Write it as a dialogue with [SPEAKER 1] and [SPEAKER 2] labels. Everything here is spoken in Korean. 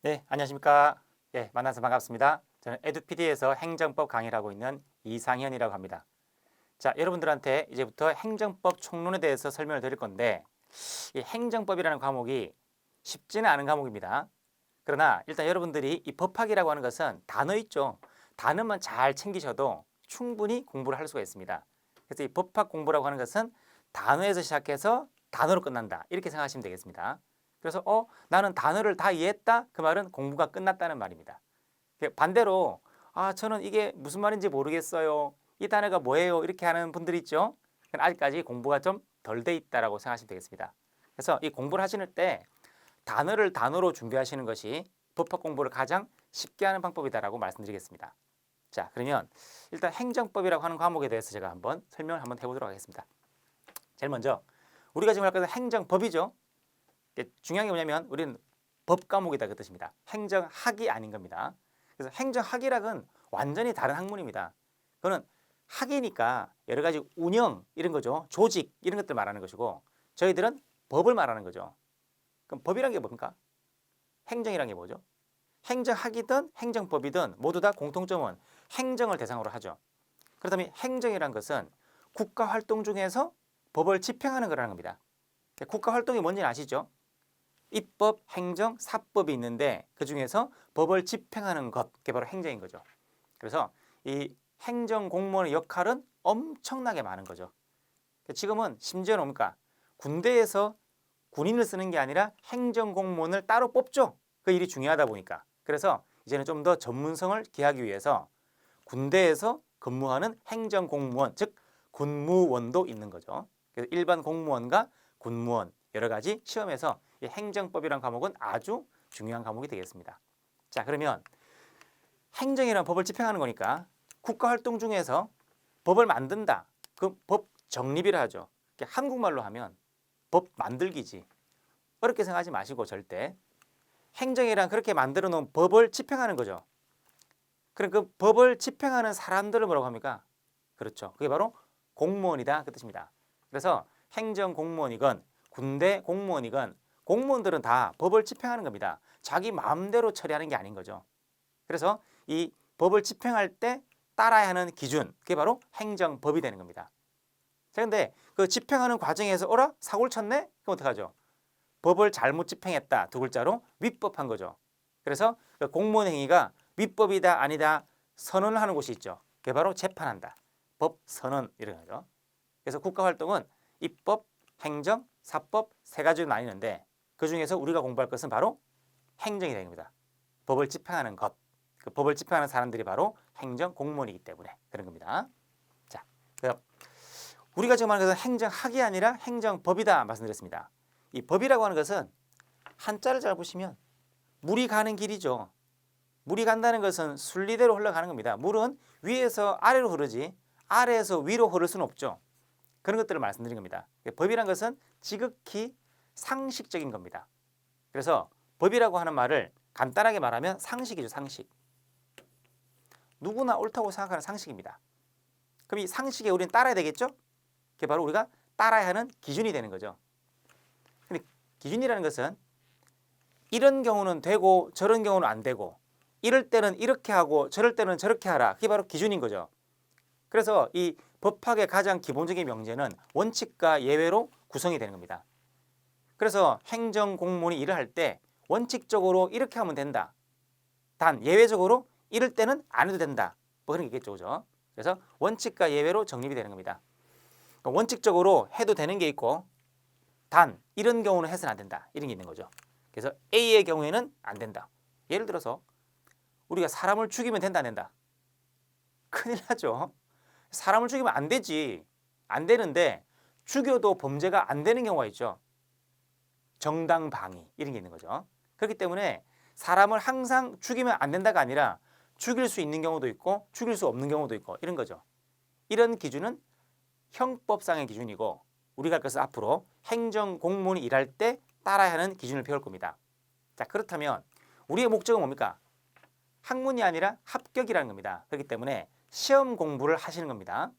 [SPEAKER 1] 네, 안녕하십니까. 예, 만나서 반갑습니다. 저는 에듀피디에서 행정법 강의를 하고 있는 이상현이라고 합니다. 자, 여러분들한테 이제부터 행정법 총론에 대해서 설명을 드릴 건데, 이 행정법이라는 과목이 쉽지는 않은 과목입니다. 그러나 일단 여러분들이 이 법학이라고 하는 것은 단어 있죠. 단어만 잘 챙기셔도 충분히 공부를 할 수가 있습니다. 그래서 이 법학 공부라고 하는 것은 단어에서 시작해서 단어로 끝난다. 이렇게 생각하시면 되겠습니다. 그래서 나는 단어를 다 이해했다. 그 말은 공부가 끝났다는 말입니다. 반대로 저는 이게 무슨 말인지 모르겠어요. 이 단어가 뭐예요? 이렇게 하는 분들이 있죠. 아직까지 공부가 좀 덜 돼 있다라고 생각하시면 되겠습니다. 그래서 이 공부를 하시는 때 단어를 단어로 준비하시는 것이 법학 공부를 가장 쉽게 하는 방법이다라고 말씀드리겠습니다. 자, 그러면 일단 행정법이라고 하는 과목에 대해서 제가 한번 설명을 한번 해보도록 하겠습니다. 제일 먼저 우리가 지금 할 것은 행정법이죠. 중요한 게 뭐냐면 우리는 법 과목이다 그 뜻입니다. 행정학이 아닌 겁니다. 그래서 행정학이랑은 완전히 다른 학문입니다. 그거는 학이니까 여러 가지 운영 이런 거죠. 조직 이런 것들 말하는 것이고 저희들은 법을 말하는 거죠. 그럼 법이란 게 뭡니까? 행정이란 게 뭐죠? 행정학이든 행정법이든 모두 다 공통점은 행정을 대상으로 하죠. 그렇다면 행정이란 것은 국가 활동 중에서 법을 집행하는 거라는 겁니다. 국가 활동이 뭔지는 아시죠? 입법, 행정, 사법이 있는데 그중에서 법을 집행하는 것, 그게 바로 행정인 거죠. 그래서 이 행정 공무원의 역할은 엄청나게 많은 거죠. 지금은 심지어는 뭡니까? 군대에서 군인을 쓰는 게 아니라 행정 공무원을 따로 뽑죠. 그 일이 중요하다 보니까. 그래서 이제는 좀 더 전문성을 기하기 위해서 군대에서 근무하는 행정 공무원, 즉 군무원도 있는 거죠. 그래서 일반 공무원과 군무원 여러 가지 시험에서 이 행정법이라는 과목은 아주 중요한 과목이 되겠습니다. 자, 그러면 행정이란 법을 집행하는 거니까 국가 활동 중에서 법을 만든다. 그 법 정립이라 하죠. 한국말로 하면 법 만들기지. 어렵게 생각하지 마시고 절대. 행정이란 그렇게 만들어 놓은 법을 집행하는 거죠. 그럼 그 법을 집행하는 사람들을 뭐라고 합니까? 그렇죠. 그게 바로 공무원이다 그 뜻입니다. 그래서 행정 공무원이건 군대 공무원이건 공무원들은 다 법을 집행하는 겁니다. 자기 마음대로 처리하는 게 아닌 거죠. 그래서 이 법을 집행할 때 따라야 하는 기준, 그게 바로 행정법이 되는 겁니다. 자, 근데 그 집행하는 과정에서 어라? 사고를 쳤네? 그럼 어떡하죠? 법을 잘못 집행했다. 두 글자로 위법한 거죠. 그래서 그 공무원 행위가 위법이다 아니다 선언을 하는 곳이 있죠. 그게 바로 재판한다. 법 선언 이런 거죠. 그래서 국가 활동은 입법, 행정, 사법 세 가지로 나뉘는데 그중에서 우리가 공부할 것은 바로 행정이 됩니다. 법을 집행하는 것. 그 법을 집행하는 사람들이 바로 행정 공무원이기 때문에 그런 겁니다. 자, 그래서 우리가 지금 하는 것은 행정학이 아니라 행정법이다 말씀드렸습니다. 이 법이라고 하는 것은 한자를 잘 보시면 물이 가는 길이죠. 물이 간다는 것은 순리대로 흘러가는 겁니다. 물은 위에서 아래로 흐르지 아래에서 위로 흐를 수는 없죠. 그런 것들을 말씀드린 겁니다. 법이란 것은 지극히 상식적인 겁니다. 그래서 법이라고 하는 말을 간단하게 말하면 상식이죠. 상식. 누구나 옳다고 생각하는 상식입니다. 그럼 이 상식에 우리는 따라야 되겠죠? 그게 바로 우리가 따라야 하는 기준이 되는 거죠. 근데 기준이라는 것은 이런 경우는 되고 저런 경우는 안 되고 이럴 때는 이렇게 하고 저럴 때는 저렇게 하라. 그게 바로 기준인 거죠. 그래서 이 법학의 가장 기본적인 명제는 원칙과 예외로 구성이 되는 겁니다. 그래서 행정 공무원이 일을 할 때 원칙적으로 이렇게 하면 된다. 단 예외적으로 이럴 때는 안 해도 된다. 뭐 그런 게 있겠죠. 그죠? 그래서 원칙과 예외로 정립이 되는 겁니다. 원칙적으로 해도 되는 게 있고 단 이런 경우는 해서는 안 된다. 이런 게 있는 거죠. 그래서 A의 경우에는 안 된다. 예를 들어서 우리가 사람을 죽이면 된다 안 된다. 큰일 나죠. 사람을 죽이면 안 되지. 안 되는데 죽여도 범죄가 안 되는 경우가 있죠. 정당방위 이런 게 있는 거죠. 그렇기 때문에 사람을 항상 죽이면 안 된다가 아니라 죽일 수 있는 경우도 있고 죽일 수 없는 경우도 있고 이런 거죠. 이런 기준은 형법상의 기준이고 우리가 할 것은 앞으로 행정 공무원이 일할 때 따라야 하는 기준을 배울 겁니다. 자, 그렇다면 우리의 목적은 뭡니까? 학문이 아니라 합격이라는 겁니다. 그렇기 때문에 시험 공부를 하시는 겁니다.